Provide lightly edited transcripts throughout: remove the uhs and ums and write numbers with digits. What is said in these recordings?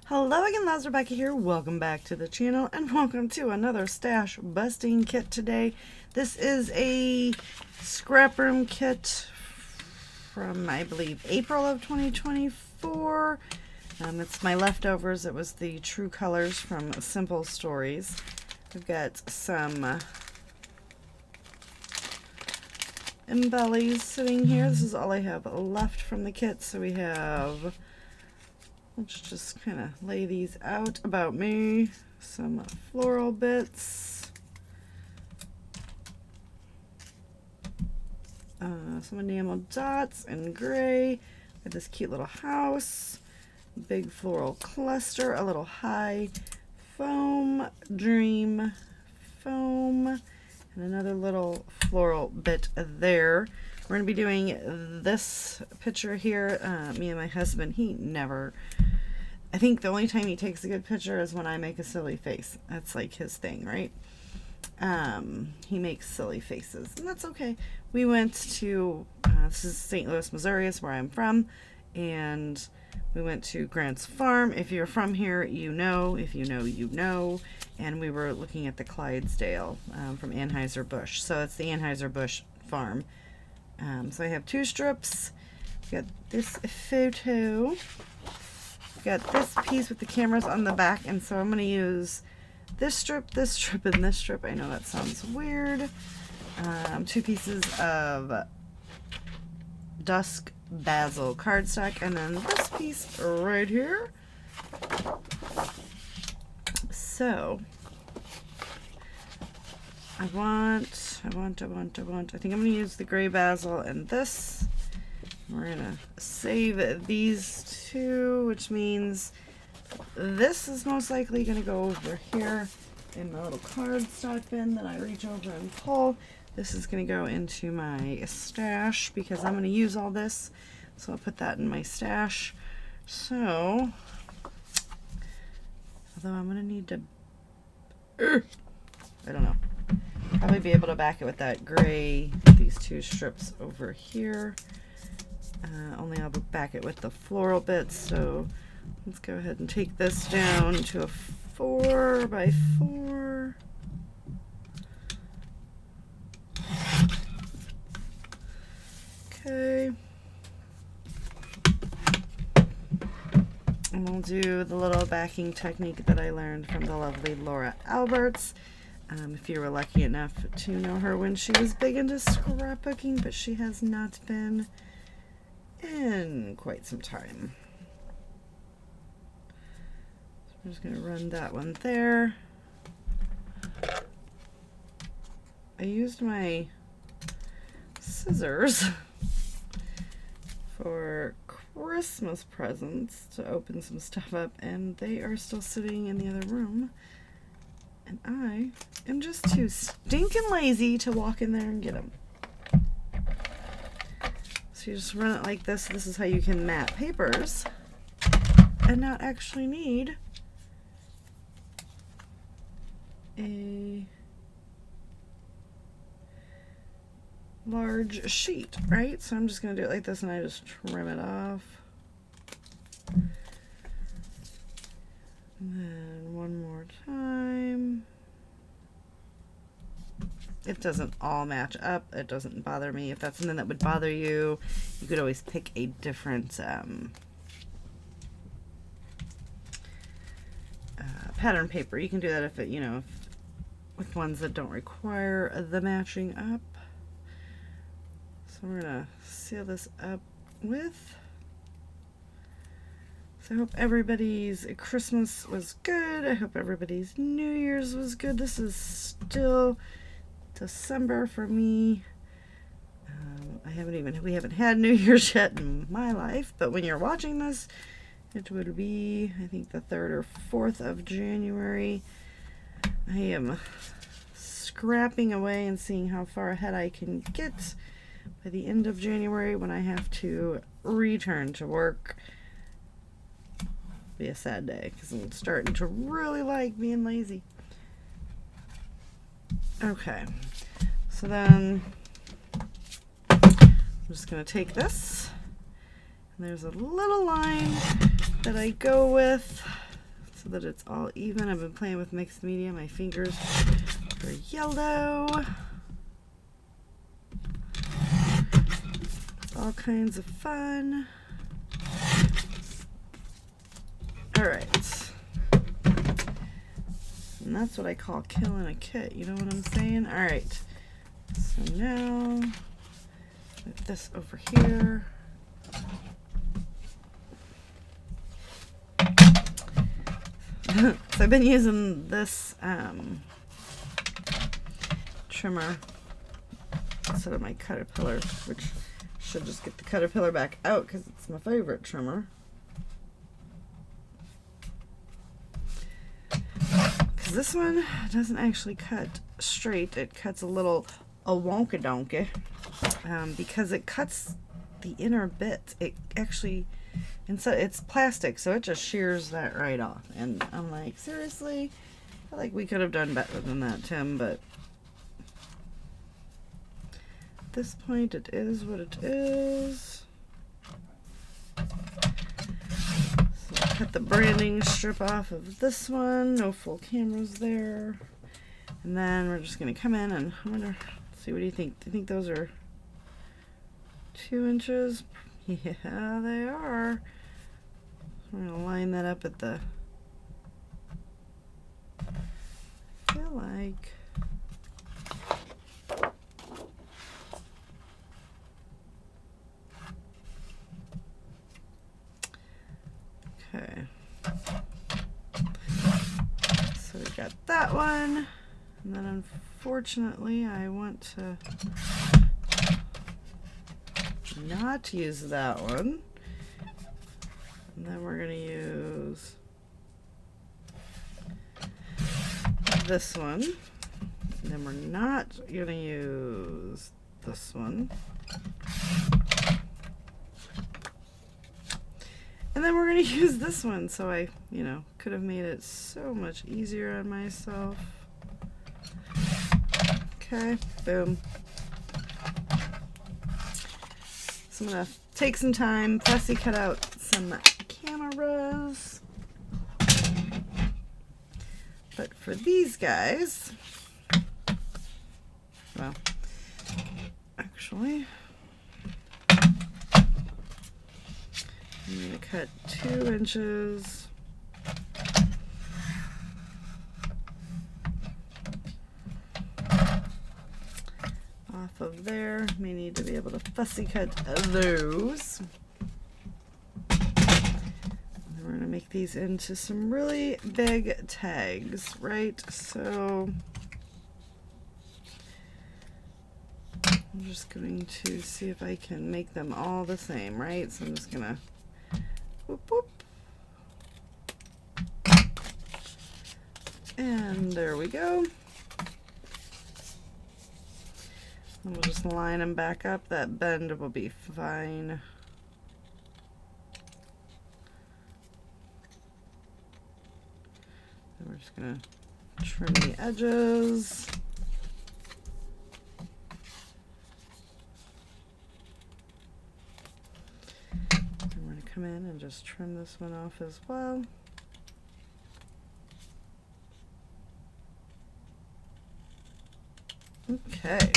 Hello again, Laz Rebecca here. Welcome back to the channel and welcome to another stash busting kit today. This is a scrap room kit from, I believe, April of 2024. It's my leftovers. It was the True Colors from Simple Stories. We've got some embellies sitting here. This is all I have left from the kit. So we have... let's just kind of lay these out about me. Some floral bits. Some enamel dots in gray. Got this cute little house. Big floral cluster. A little high foam. Dream foam. And another little floral bit there. We're going to be doing this picture here. Me and my husband, I think the only time he takes a good picture is when I make a silly face. That's like his thing, right? He makes silly faces, and that's okay. We went to, this is St. Louis, Missouri, is where I'm from, and we went to Grant's Farm. If you're from here, you know. If you know, you know. And we were looking at the Clydesdale from Anheuser-Busch. So it's the Anheuser-Busch farm. So I have two strips. We got this photo. We got this piece with the cameras on the back, and so I'm going to use this strip, and this strip. I know that sounds weird. Two pieces of Dusk Basil cardstock, and then this piece right here. So I think I'm going to use the gray basil and this. We're going to save these two, which means this is most likely going to go over here in my little cardstock bin that I reach over and pull. This is going to go into my stash because I'm going to use all this. So I'll put that in my stash. So, although I'm going to need to, I don't know, probably be able to back it with that gray, these two strips over here. Only I'll back it with the floral bits. So let's go ahead and take this down to a 4x4. Okay. And we'll do the little backing technique that I learned from the lovely Laura Alberts. If you were lucky enough to know her when she was big into scrapbooking, but she has not been in quite some time. So I'm just going to run that one there. I used my scissors for Christmas presents to open some stuff up, and they are still sitting in the other room, and I am just too stinking lazy to walk in there and get them. So you just run it like this. This is how you can mat papers and not actually need a large sheet, right? So I'm just going to do it like this, and I just trim it off. And then one more time. It doesn't all match up. It doesn't bother me. If that's something that would bother you, you could always pick a different pattern paper. You can do that if it, with ones that don't require the matching up. So we're gonna seal this up with. So I hope everybody's Christmas was good. I hope everybody's New Year's was good. This is still December for me. We haven't had New Year's yet in my life, but when you're watching this, it would be, I think, the 3rd or 4th of January. I am scrapping away and seeing how far ahead I can get by the end of January when I have to return to work. Be a sad day because I'm starting to really like being lazy. Okay, so then I'm just going to take this, and there's a little line that I go with so that it's all even. I've been playing with mixed media. My fingers are yellow. It's all kinds of fun. All right. And that's what I call killing a kit. You know what I'm saying? All right. So now, put this over here. So I've been using this trimmer instead of my Caterpillar, which should just get the Caterpillar back out because it's my favorite trimmer. Because this one doesn't actually cut straight, it cuts a wonka donkey, because it cuts the inner bit. It actually, instead it's plastic, so it just shears that right off. And I'm like, seriously? I feel like we could have done better than that, Tim, but at this point it is what it is. So cut the branding strip off of this one. No full cameras there. And then we're just going to come in and I'm going to see, what do you think? Do you think those are 2 inches? Yeah, they are. I'm going to line that up at the, I feel like, okay. So we got that one. And then unfortunately I want to not use that one. And then we're going to use this one. And then we're not going to use this one. And then we're going to use this one. So I, could have made it so much easier on myself. Okay, boom. So I'm going to take some time, fussy cut out some cameras. But for these guys, well, actually, I'm going to cut 2 inches. Off of there. May need to be able to fussy cut those. And then we're going to make these into some really big tags, right? So I'm just going to see if I can make them all the same, right? So I'm just going to whoop whoop. And there we go. And we'll just line them back up. That bend will be fine. And we're just going to trim the edges. And we're going to come in and just trim this one off as well. Okay.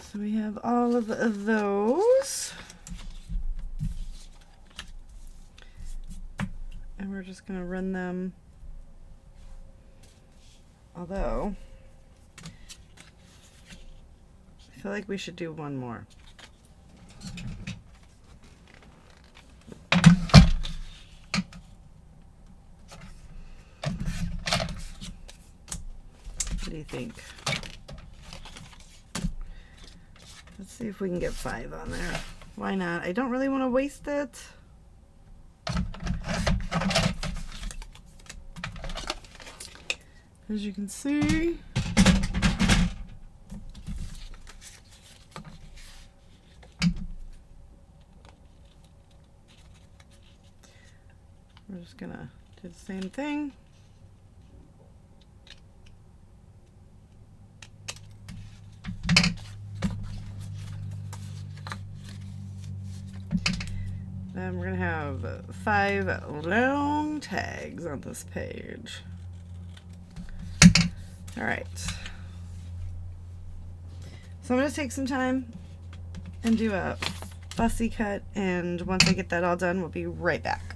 So we have all of those. And we're just going to run them. Although, I feel like we should do one more. What do you think? Let's see if we can get 5 on there. Why not? I don't really want to waste it. As you can see, we're just gonna do the same thing. Then we're gonna have 5 long tags on this page. All right. So I'm gonna take some time and do a fussy cut, and once I get that all done, we'll be right back.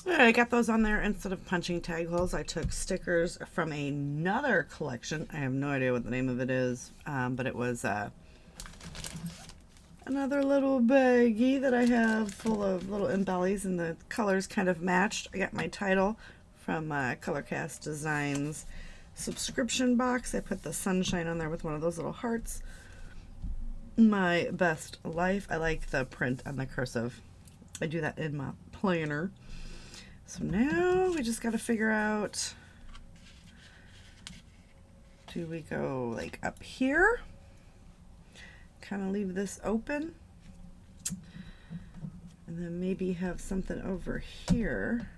All right, I got those on there. Instead of punching tag holes, I took stickers from another collection. I have no idea what the name of it is, but it was another little baggie that I have full of little embellies, and the colors kind of matched. I got my title from Colorcast Designs subscription box. I put the sunshine on there with one of those little hearts. My best life. I like the print on the cursive. I do that in my planner. So now we just got to figure out, do we go like up here? Kind of leave this open. And then maybe have something over here.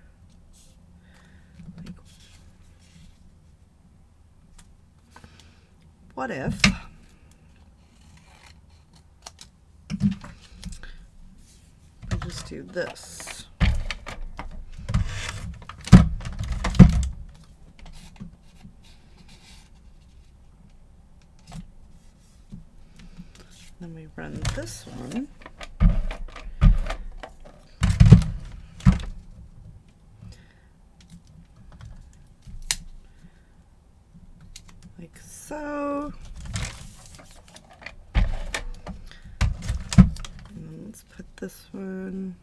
Like, what if we just do this? Then we run this one. Like so. And then let's put this one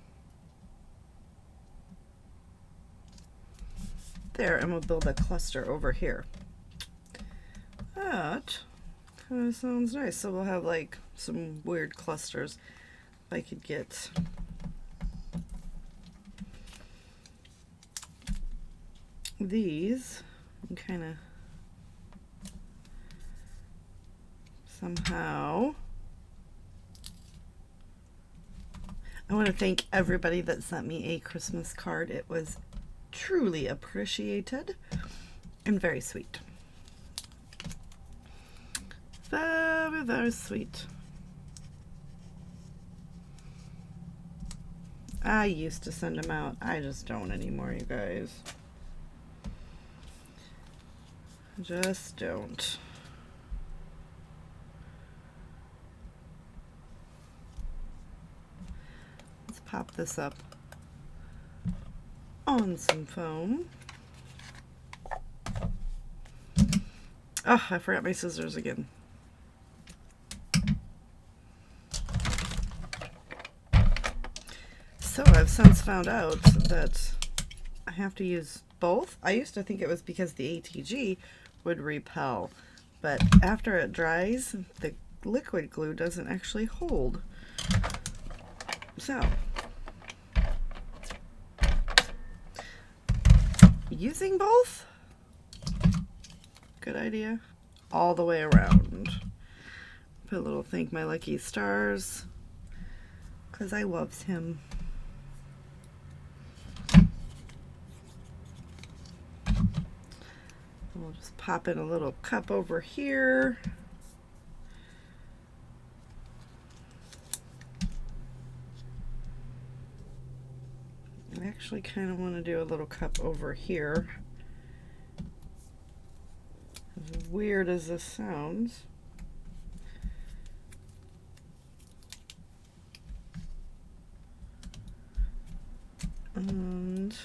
there, and we'll build a cluster over here. That kind of sounds nice. So we'll have like some weird clusters. If I could get these and kind of somehow. I want to thank everybody that sent me a Christmas card. It was truly appreciated and very sweet. Very, very sweet. I used to send them out. I just don't anymore, you guys. Just don't. Let's pop this up on some foam. Oh, I forgot my scissors again. So I've since found out that I have to use both. I used to think it was because the ATG would repel, but after it dries, the liquid glue doesn't actually hold. So, using both? Good idea. All the way around. Put a little thank my lucky stars, because I loves him. We'll just pop in a little cup over here. I actually kind of want to do a little cup over here. As weird as this sounds. And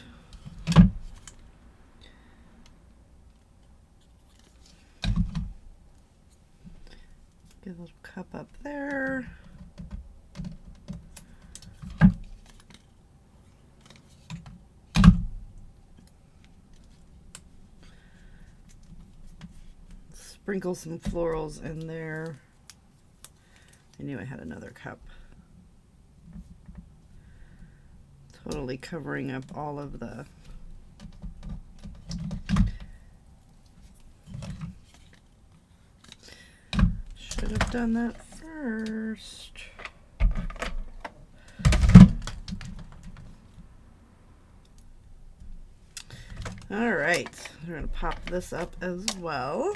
get a little cup up there. Sprinkle some florals in there. I knew I had another cup. Totally covering up all of the should have done that first. All right, we're going to pop this up as well.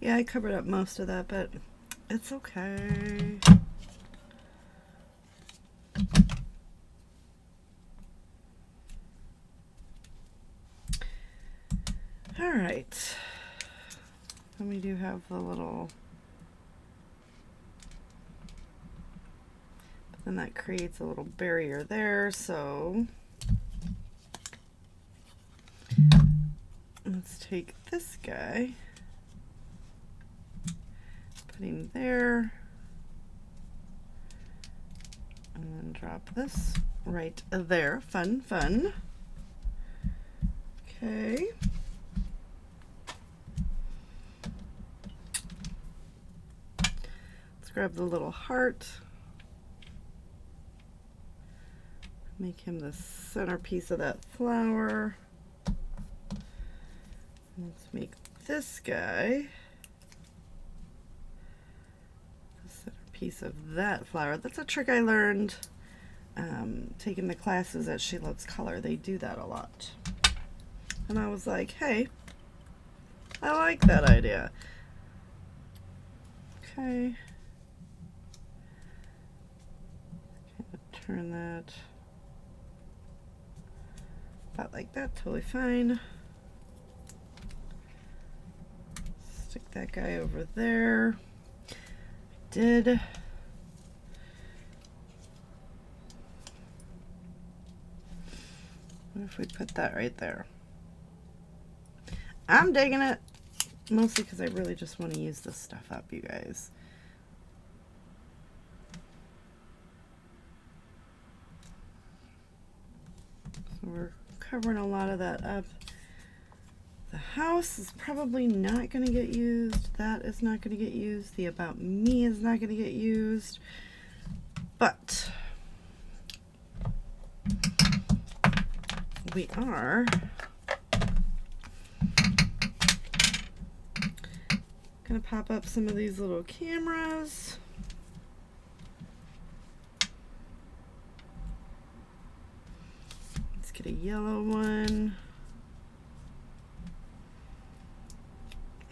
Yeah, I covered up most of that, but it's okay. All right. And we do have the little, but then that creates a little barrier there, so let's take this guy, put him there, and then drop this right there. Fun, fun. Okay. Let's grab the little heart. Make him the centerpiece of that flower. Let's make this guy the centerpiece of that flower. That's a trick I learned taking the classes at She Loves Color. They do that a lot. And I was like, hey, I like that idea. Okay. Turn that about like that, totally fine. Stick that guy over there. Did. What if we put that right there? I'm digging it, mostly because I really just want to use this stuff up, you guys. So we're covering a lot of that up. The house is probably not going to get used. That is not going to get used. The About Me is not going to get used. But we are going to pop up some of these little cameras. Let's get a yellow one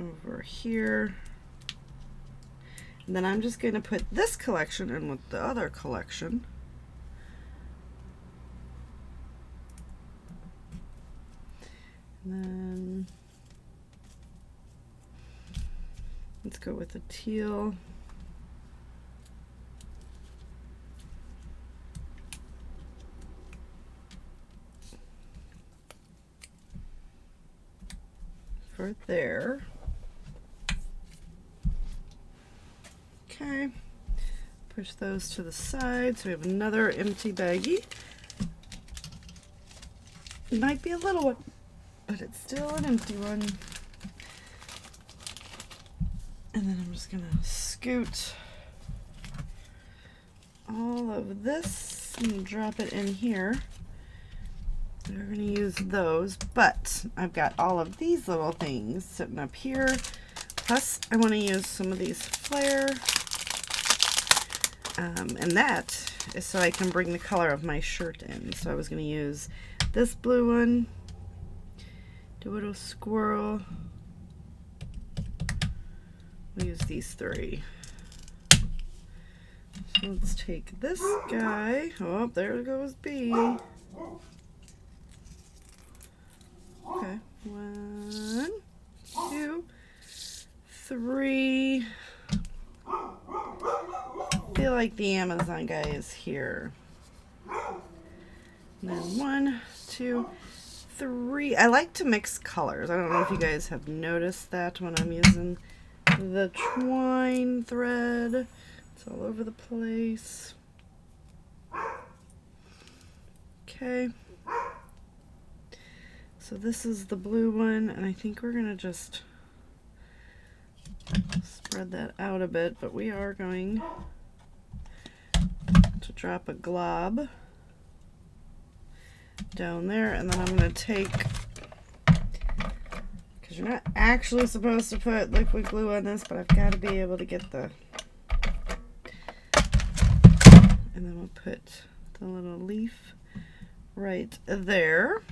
over here. And then I'm just going to put this collection in with the other collection. And then let's go with the teal. For there. Okay. Push those to the side so we have another empty baggie. It might be a little one, but it's still an empty one. And then I'm just gonna scoot all of this and drop it in here. We're gonna use those, but I've got all of these little things sitting up here. Plus, I wanna use some of these flare. And that is so I can bring the color of my shirt in. So I was gonna use this blue one, do a little squirrel. We'll use these three. So let's take this guy. Oh, there goes B. Okay, 1, 2, 3. I feel like the Amazon guy is here. And then 1, 2, 3. I like to mix colors. I don't know if you guys have noticed that when I'm using the twine thread. It's all over the place. Okay. So this is the blue one, and I think we're gonna just spread that out a bit, but we are going to drop a glob down there, and then I'm going to take, because you're not actually supposed to put liquid glue on this, but I've got to be able to get the, and then we'll put the little leaf right there.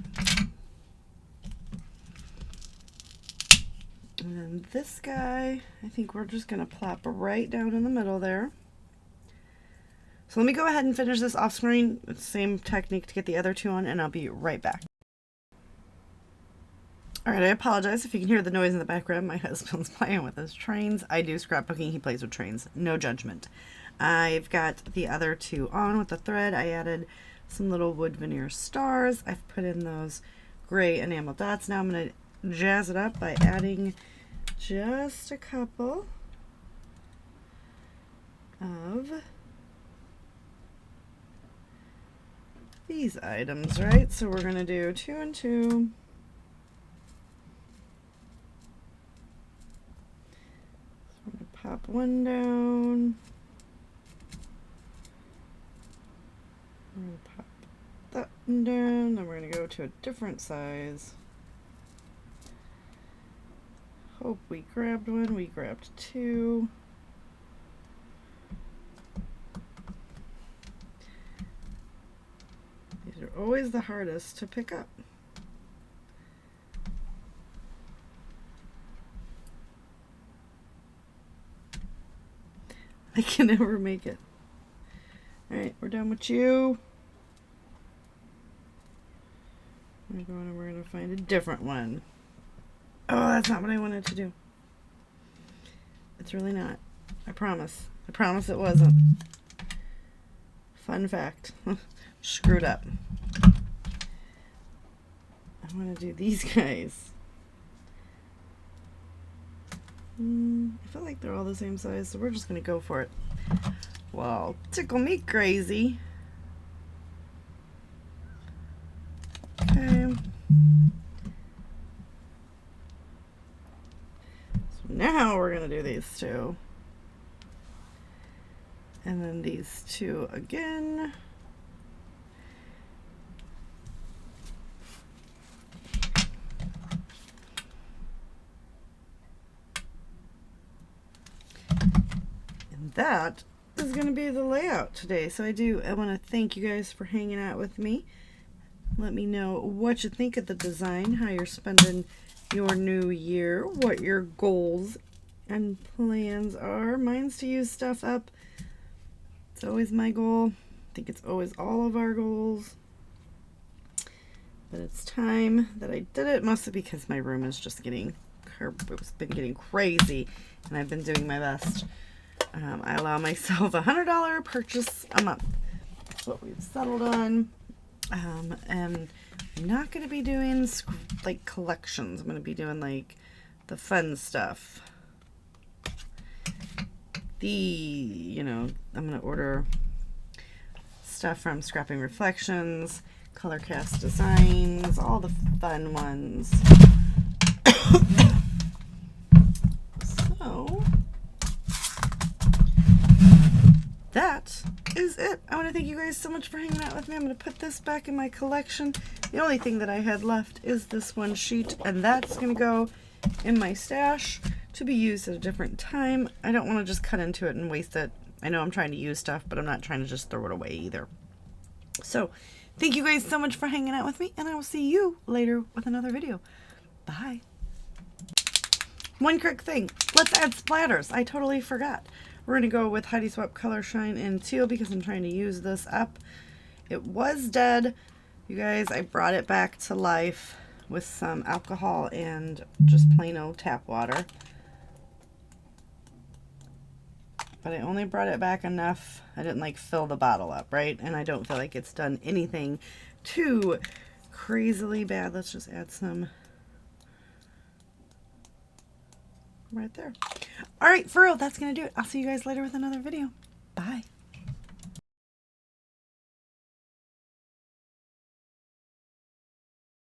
And then this guy, I think we're just going to plop right down in the middle there. So let me go ahead and finish this off screen. Same technique to get the other two on, and I'll be right back. Alright, I apologize if you can hear the noise in the background. My husband's playing with his trains. I do scrapbooking, he plays with trains. No judgment. I've got the other two on with the thread. I added some little wood veneer stars. I've put in those gray enamel dots. Now I'm going to jazz it up by adding just a couple of these items, right? So we're going to do 2 and 2. So I'm going to pop one down. I'm going to pop that one down. Then we're going to go to a different size. Hope we grabbed one. We grabbed 2. These are always the hardest to pick up. I can never make it. Alright, we're done with you. We're going to find a different one. Oh, that's not what I wanted to do. It's really not. I promise. I promise it wasn't. Fun fact. Screwed up. I want to do these guys. I feel like they're all the same size, so we're just going to go for it. Well, tickle me crazy. Okay. So now we're going to do these two. And then these two again. And that is going to be the layout today. So I want to thank you guys for hanging out with me. Let me know what you think of the design, how you're spending your new year, what your goals and plans are. Mine's to use stuff up. It's always my goal. I think it's always all of our goals. But it's time that I did it, mostly because my room is just getting, it's been getting crazy, and I've been doing my best. I allow myself $100 purchase a month. That's what we've settled on. And I'm not going to be doing like collections. I'm going to be doing like the fun stuff. I'm going to order stuff from Scrapping Reflections, Colorcast Designs, all the fun ones. So that is it. I want to thank you guys so much for hanging out with me. I'm going to put this back in my collection. The only thing that I had left is this one sheet, and that's going to go in my stash to be used at a different time. I don't want to just cut into it and waste it. I know I'm trying to use stuff, but I'm not trying to just throw it away either. So thank you guys so much for hanging out with me, and I will see you later with another video. Bye. One quick thing. Let's add splatters. I totally forgot. We're going to go with Heidi Swapp Color Shine in Teal because I'm trying to use this up. It was dead. You guys, I brought it back to life with some alcohol and just plain old tap water. But I only brought it back enough. I didn't like fill the bottle up, right? And I don't feel like it's done anything too crazily bad. Let's just add some right there. All right, for real, that's going to do it. I'll see you guys later with another video. Bye.